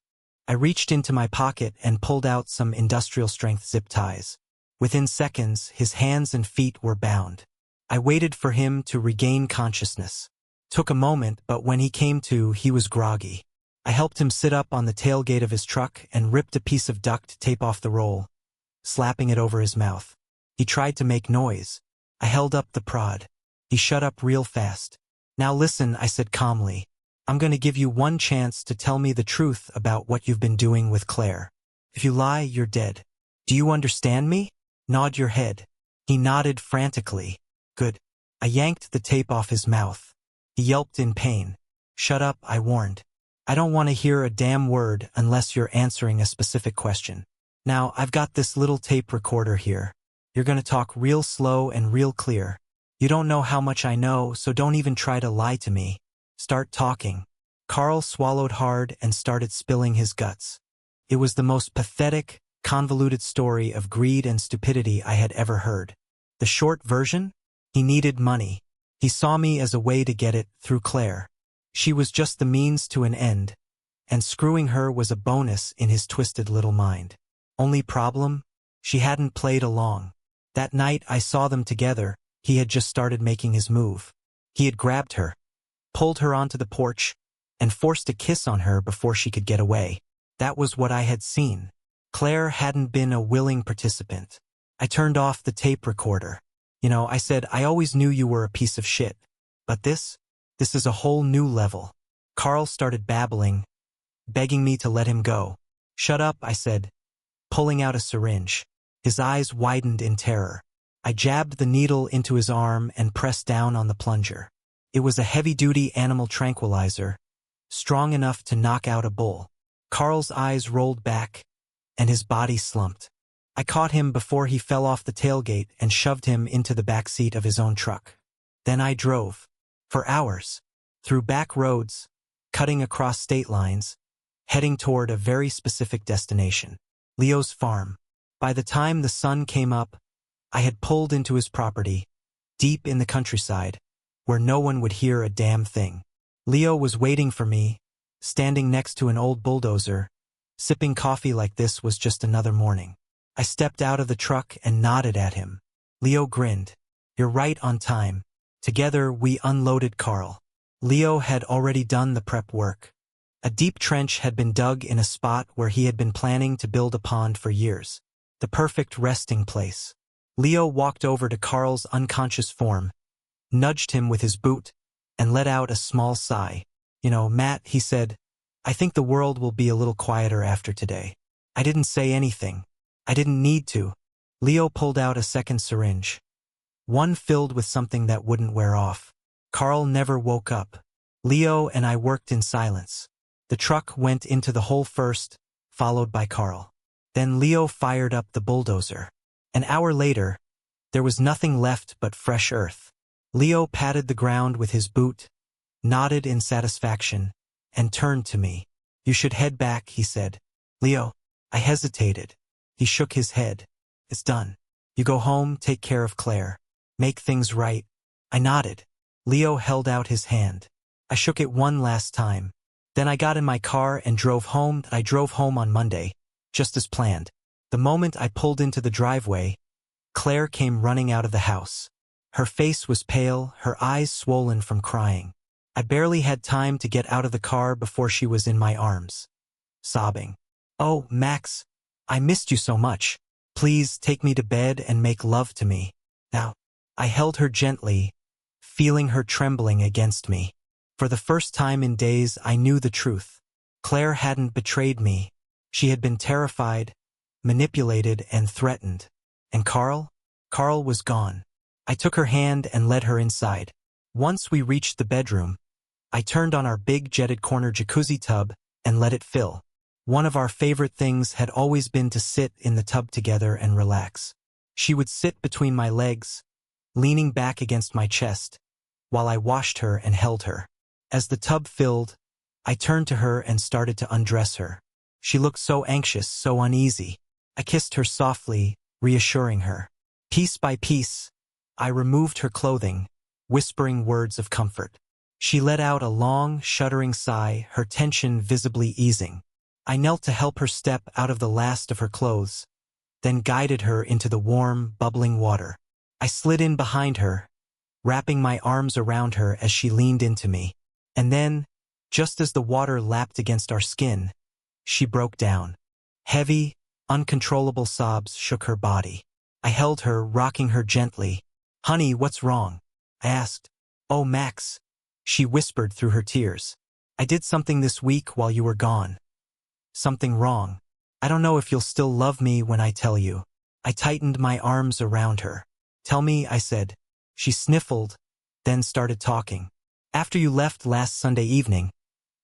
S2: I reached into my pocket and pulled out some industrial-strength zip ties. Within seconds, his hands and feet were bound. I waited for him to regain consciousness. Took a moment, but when he came to, he was groggy. I helped him sit up on the tailgate of his truck and ripped a piece of duct tape off the roll, slapping it over his mouth. He tried to make noise. I held up the prod. He shut up real fast. Now listen, I said calmly. I'm going to give you one chance to tell me the truth about what you've been doing with Claire. If you lie, you're dead. Do you understand me? Nod your head. He nodded frantically. Good. I yanked the tape off his mouth. He yelped in pain. Shut up, I warned. I don't want to hear a damn word unless you're answering a specific question. Now, I've got this little tape recorder here. You're going to talk real slow and real clear. You don't know how much I know, so don't even try to lie to me. Start talking. Carl swallowed hard and started spilling his guts. It was the most pathetic, convoluted story of greed and stupidity I had ever heard. The short version? He needed money. He saw me as a way to get it through Claire. She was just the means to an end, and screwing her was a bonus in his twisted little mind. Only problem? She hadn't played along. That night I saw them together, he had just started making his move. He had grabbed her, pulled her onto the porch, and forced a kiss on her before she could get away. That was what I had seen. Claire hadn't been a willing participant. I turned off the tape recorder. I said, I always knew you were a piece of shit. But this is a whole new level. Carl started babbling, begging me to let him go. Shut up, I said, pulling out a syringe. His eyes widened in terror. I jabbed the needle into his arm and pressed down on the plunger. It was a heavy-duty animal tranquilizer, strong enough to knock out a bull. Carl's eyes rolled back, and his body slumped. I caught him before he fell off the tailgate and shoved him into the back seat of his own truck. Then I drove. For hours. Through back roads, cutting across state lines, heading toward a very specific destination. Leo's farm. By the time the sun came up, I had pulled into his property, deep in the countryside, where no one would hear a damn thing. Leo was waiting for me, standing next to an old bulldozer. Sipping coffee like this was just another morning. I stepped out of the truck and nodded at him. Leo grinned. You're right on time. Together, we unloaded Carl. Leo had already done the prep work. A deep trench had been dug in a spot where he had been planning to build a pond for years. The perfect resting place. Leo walked over to Carl's unconscious form, nudged him with his boot, and let out a small sigh. Matt, he said, I think the world will be a little quieter after today. I didn't say anything. I didn't need to. Leo pulled out a second syringe. One filled with something that wouldn't wear off. Carl never woke up. Leo and I worked in silence. The truck went into the hole first, followed by Carl. Then Leo fired up the bulldozer. An hour later, there was nothing left but fresh earth. Leo patted the ground with his boot, nodded in satisfaction, and turned to me. You should head back, he said. Leo, I hesitated. He shook his head. It's done. You go home, take care of Claire. Make things right. I nodded. Leo held out his hand. I shook it one last time. Then I got in my car and drove home. I drove home on Monday, just as planned. The moment I pulled into the driveway, Claire came running out of the house. Her face was pale, her eyes swollen from crying. I barely had time to get out of the car before she was in my arms, sobbing. Oh, Max, I missed you so much. Please take me to bed and make love to me. Now, I held her gently, feeling her trembling against me. For the first time in days, I knew the truth. Claire hadn't betrayed me. She had been terrified, manipulated, and threatened. And Carl? Carl was gone. I took her hand and led her inside. Once we reached the bedroom, I turned on our big jetted corner jacuzzi tub and let it fill. One of our favorite things had always been to sit in the tub together and relax. She would sit between my legs, leaning back against my chest, while I washed her and held her. As the tub filled, I turned to her and started to undress her. She looked so anxious, so uneasy. I kissed her softly, reassuring her. Piece by piece, I removed her clothing, whispering words of comfort. She let out a long, shuddering sigh, her tension visibly easing. I knelt to help her step out of the last of her clothes, then guided her into the warm, bubbling water. I slid in behind her, wrapping my arms around her as she leaned into me. And then, just as the water lapped against our skin, she broke down. Heavy, uncontrollable sobs shook her body. I held her, rocking her gently. "Honey, what's wrong?" I asked. "Oh, Max," she whispered through her tears. "I did something this week while you were gone. Something wrong. I don't know if you'll still love me when I tell you." I tightened my arms around her. "Tell me," I said. She sniffled, then started talking. "After you left last Sunday evening,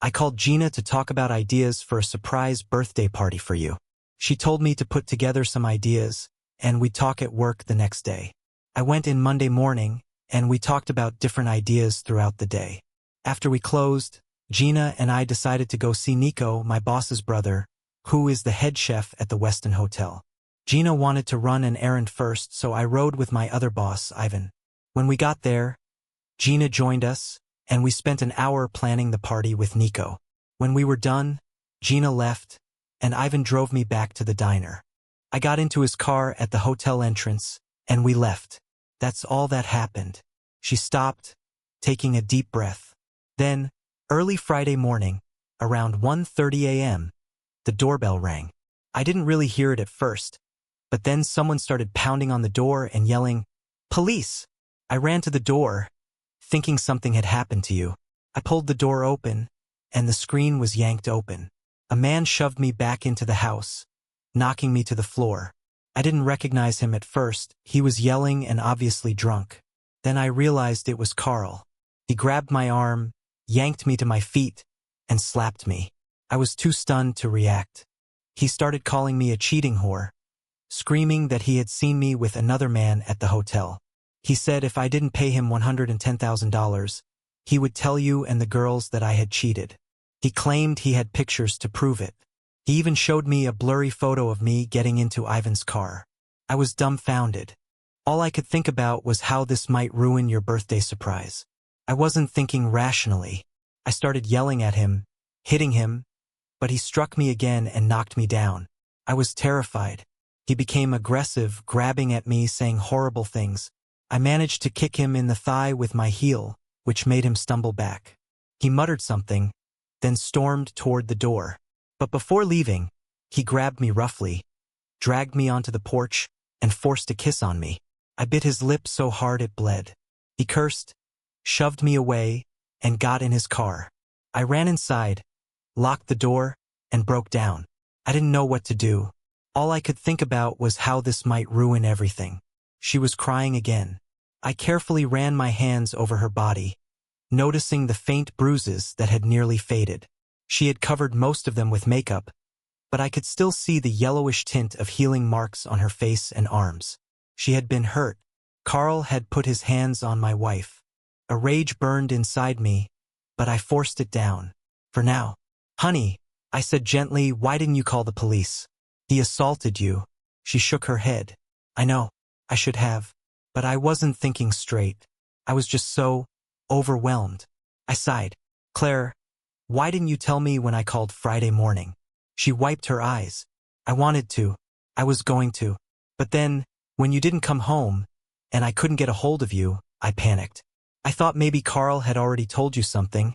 S2: I called Gina to talk about ideas for a surprise birthday party for you. She told me to put together some ideas, and we'd talk at work the next day. I went in Monday morning, and we talked about different ideas throughout the day. After we closed, Gina and I decided to go see Nico, my boss's brother, who is the head chef at the Westin Hotel. Gina wanted to run an errand first, so I rode with my other boss, Ivan. When we got there, Gina joined us, and we spent an hour planning the party with Nico. When we were done, Gina left, and Ivan drove me back to the diner. I got into his car at the hotel entrance, and we left. That's all that happened. She stopped, taking a deep breath. Then, early Friday morning, around 1:30 a.m., the doorbell rang. I didn't really hear it at first, but then someone started pounding on the door and yelling, "Police!" I ran to the door, thinking something had happened to you. I pulled the door open, and the screen was yanked open. A man shoved me back into the house, knocking me to the floor. I didn't recognize him at first. He was yelling and obviously drunk. Then I realized it was Carl. He grabbed my arm, yanked me to my feet, and slapped me. I was too stunned to react. He started calling me a cheating whore, screaming that he had seen me with another man at the hotel. He said if I didn't pay him $110,000, he would tell you and the girls that I had cheated. He claimed he had pictures to prove it. He even showed me a blurry photo of me getting into Ivan's car. I was dumbfounded. All I could think about was how this might ruin your birthday surprise. I wasn't thinking rationally. I started yelling at him, hitting him, but he struck me again and knocked me down. I was terrified. He became aggressive, grabbing at me, saying horrible things. I managed to kick him in the thigh with my heel, which made him stumble back. He muttered something, then stormed toward the door. But before leaving, he grabbed me roughly, dragged me onto the porch, and forced a kiss on me. I bit his lip so hard it bled. He cursed, shoved me away, and got in his car. I ran inside, locked the door, and broke down. I didn't know what to do. All I could think about was how this might ruin everything. She was crying again. I carefully ran my hands over her body, noticing the faint bruises that had nearly faded. She had covered most of them with makeup, but I could still see the yellowish tint of healing marks on her face and arms. She had been hurt. Carl had put his hands on my wife. A rage burned inside me, but I forced it down. For now. "Honey," I said gently, "why didn't you call the police?" "He assaulted you." She shook her head. "I know. I should have. But I wasn't thinking straight. I was just so overwhelmed." I sighed. "Claire, why didn't you tell me when I called Friday morning?" She wiped her eyes. "I wanted to. I was going to. But then, when you didn't come home, and I couldn't get a hold of you, I panicked. I thought maybe Carl had already told you something,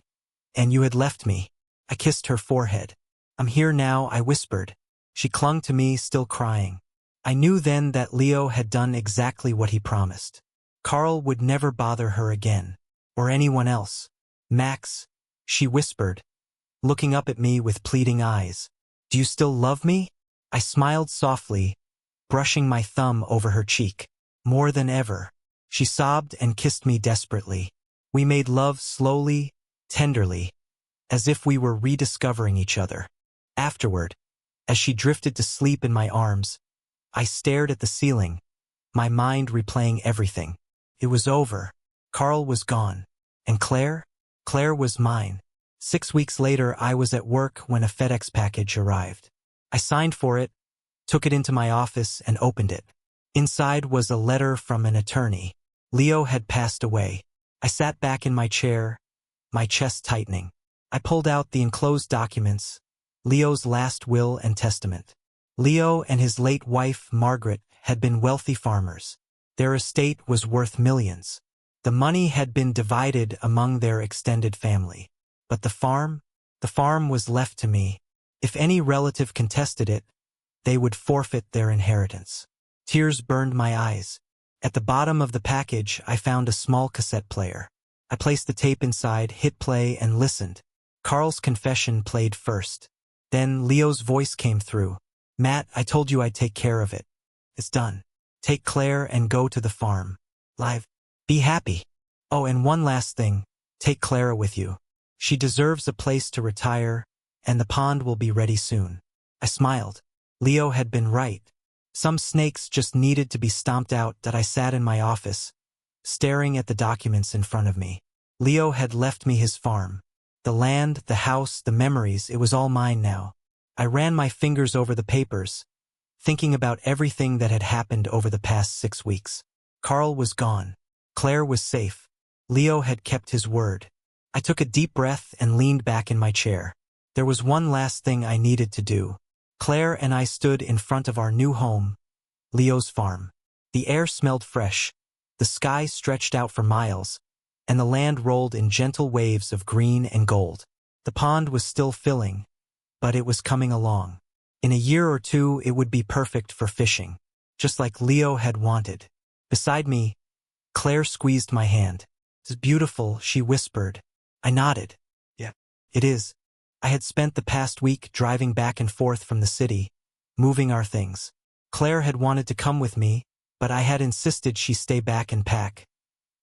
S2: and you had left me." I kissed her forehead. "I'm here now," I whispered. She clung to me, still crying. I knew then that Leo had done exactly what he promised. Carl would never bother her again, or anyone else. "Max," she whispered, looking up at me with pleading eyes. Do you still love me? I smiled softly, brushing my thumb over her cheek. More than ever. She sobbed and kissed me desperately. We made love slowly, tenderly, as if we were rediscovering each other. Afterward, as she drifted to sleep in my arms, I stared at the ceiling, my mind replaying everything. It was over. Carl was gone. And Claire? Claire was mine. 6 weeks later, I was at work when a FedEx package arrived. I signed for it, took it into my office, and opened it. Inside was a letter from an attorney. Leo had passed away. I sat back in my chair, my chest tightening. I pulled out the enclosed documents, Leo's last will and testament. Leo and his late wife, Margaret, had been wealthy farmers. Their estate was worth millions. The money had been divided among their extended family. But the farm was left to me. If any relative contested it, they would forfeit their inheritance. Tears burned my eyes. At the bottom of the package, I found a small cassette player. I placed the tape inside, hit play, and listened. Carl's confession played first. Then Leo's voice came through. Matt, I told you I'd take care of it. It's done. Take Claire and go to the farm. Live. Be happy. Oh, and one last thing. Take Clara with you. She deserves a place to retire, and the pond will be ready soon. I smiled. Leo had been right. Some snakes just needed to be stomped out. That I sat in my office, staring at the documents in front of me. Leo had left me his farm. The land, the house, the memories, it was all mine now. I ran my fingers over the papers, thinking about everything that had happened over the past 6 weeks. Carl was gone. Claire was safe. Leo had kept his word. I took a deep breath and leaned back in my chair. There was one last thing I needed to do. Claire and I stood in front of our new home, Leo's farm. The air smelled fresh, the sky stretched out for miles, and the land rolled in gentle waves of green and gold. The pond was still filling, but it was coming along. In a year or two, it would be perfect for fishing, just like Leo had wanted. Beside me, Claire squeezed my hand. "It's beautiful," she whispered. I nodded. "Yeah, it is." I had spent the past week driving back and forth from the city, moving our things. Claire had wanted to come with me, but I had insisted she stay back and pack,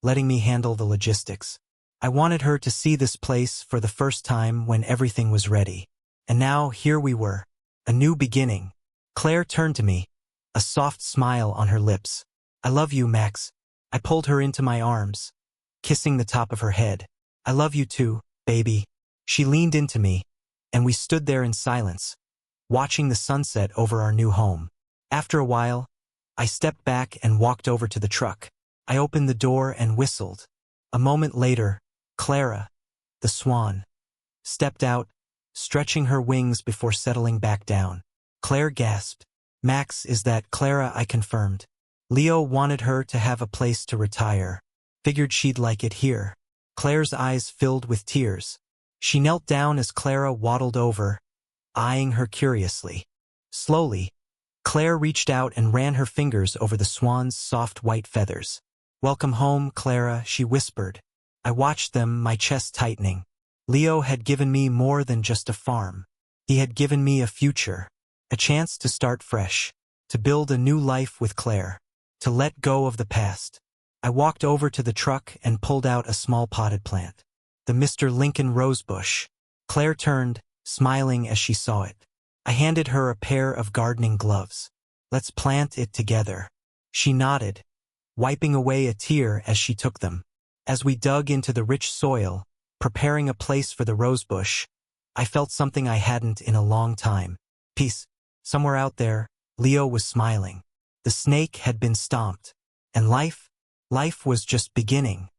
S2: letting me handle the logistics. I wanted her to see this place for the first time when everything was ready. And now here we were, a new beginning. Claire turned to me, a soft smile on her lips. "I love you, Max." I pulled her into my arms, kissing the top of her head. "I love you too, baby." She leaned into me, and we stood there in silence, watching the sunset over our new home. After a while, I stepped back and walked over to the truck. I opened the door and whistled. A moment later, Clara, the swan, stepped out, stretching her wings before settling back down. Claire gasped. "Max, is that Clara?" I confirmed. Leo wanted her to have a place to retire. Figured she'd like it here. Claire's eyes filled with tears. She knelt down as Clara waddled over, eyeing her curiously. Slowly, Claire reached out and ran her fingers over the swan's soft white feathers. "Welcome home, Clara," she whispered. I watched them, my chest tightening. Leo had given me more than just a farm. He had given me a future, a chance to start fresh, to build a new life with Claire, to let go of the past. I walked over to the truck and pulled out a small potted plant, the Mr. Lincoln rosebush. Claire turned, smiling as she saw it. I handed her a pair of gardening gloves. "Let's plant it together." She nodded, wiping away a tear as she took them. As we dug into the rich soil, preparing a place for the rosebush, I felt something I hadn't in a long time. Peace. Somewhere out there, Leo was smiling. The snake had been stomped, and life was just beginning.